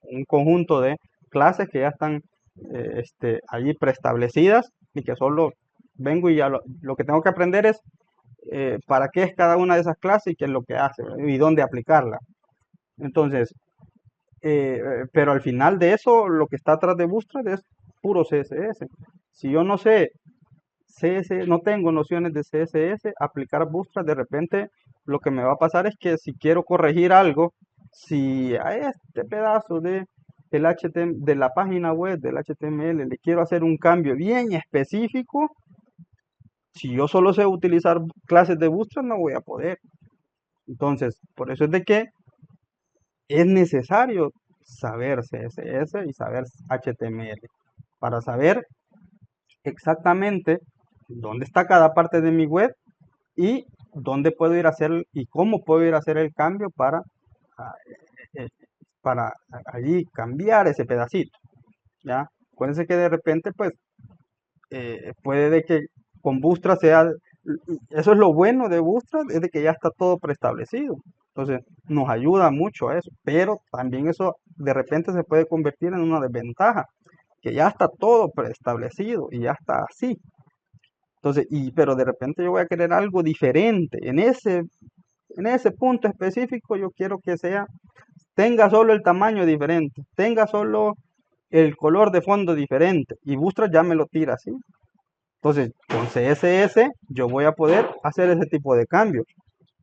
un conjunto de clases que ya están allí preestablecidas y que solo vengo y ya lo que tengo que aprender es para qué es cada una de esas clases y qué es lo que hace, ¿verdad? Y dónde aplicarla. Entonces, pero al final de eso, lo que está atrás de Bootstrap es puro CSS. Si yo no sé no tengo nociones de CSS, aplicar Bootstrap, de repente lo que me va a pasar es que si quiero corregir algo, si a este pedazo de la página web del HTML le quiero hacer un cambio bien específico, si yo solo sé utilizar clases de Bootstrap no voy a poder. Entonces, por eso es de que es necesario saber CSS y saber HTML para saber exactamente dónde está cada parte de mi web y dónde puedo ir a hacer y cómo puedo ir a hacer el cambio ah, eh, para allí cambiar ese pedacito, ¿ya? Acuérdense que de repente, pues, puede de que con Bootstrap eso es lo bueno de Bootstrap, es de que ya está todo preestablecido. Entonces, nos ayuda mucho a eso, pero también eso de repente se puede convertir en una desventaja, que ya está todo preestablecido y ya está así. Entonces, pero de repente yo voy a querer algo diferente. En ese punto específico yo quiero que tenga solo el tamaño diferente, tenga solo el color de fondo diferente. Y Bootstrap ya me lo tira así. Entonces, con CSS yo voy a poder hacer ese tipo de cambios,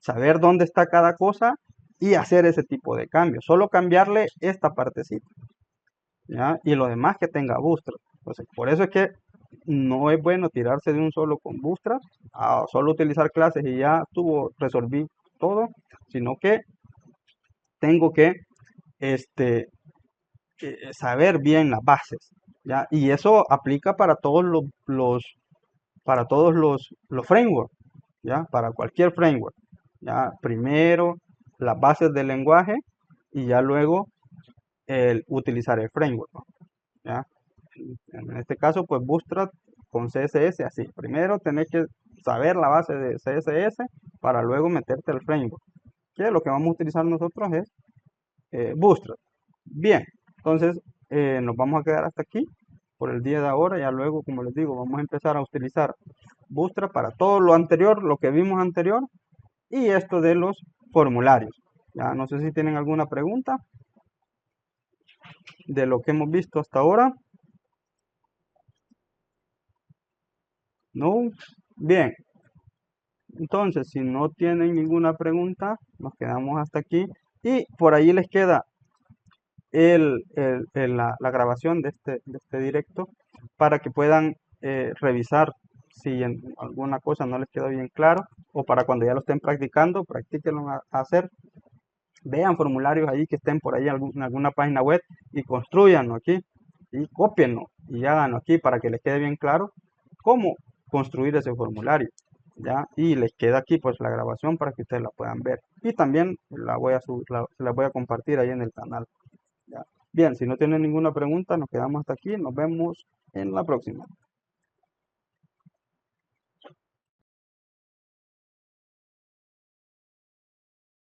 saber dónde está cada cosa y hacer ese tipo de cambios. Solo cambiarle esta partecita, ¿ya? Y lo demás que tenga Bootstrap. Entonces, por eso es que no es bueno tirarse de un solo con Bootstrap, a solo utilizar clases y ya resolví todo, sino que tengo que este, saber bien las bases, ¿ya? Y eso aplica para todos para todos los frameworks, ¿ya? Para cualquier framework, ¿ya? Primero las bases del lenguaje y ya luego el utilizar el framework, ¿no? ¿Ya? En este caso, pues Bootstrap con CSS, así. Primero tenés que saber la base de CSS para luego meterte al framework. Que lo que vamos a utilizar nosotros es Bootstrap. Bien, entonces nos vamos a quedar hasta aquí por el día de ahora. Ya luego, como les digo, vamos a empezar a utilizar Bootstrap para todo lo anterior, lo que vimos anterior, y esto de los formularios. Ya no sé si tienen alguna pregunta de lo que hemos visto hasta ahora. No, bien. Entonces, si no tienen ninguna pregunta, nos quedamos hasta aquí. Y por ahí les queda la grabación de este directo para que puedan revisar si en alguna cosa no les quedó bien claro o para cuando ya lo estén practicando, practíquenlo a hacer. Vean formularios ahí que estén por ahí en alguna página web y construyanlo aquí y copienlo y háganlo aquí para que les quede bien claro cómo construir ese formulario. ¿Ya? Y les queda aquí pues la grabación para que ustedes la puedan ver. Y también la voy a compartir ahí en el canal. ¿Ya? Bien, si no tienen ninguna pregunta, nos quedamos hasta aquí. Nos vemos en la próxima.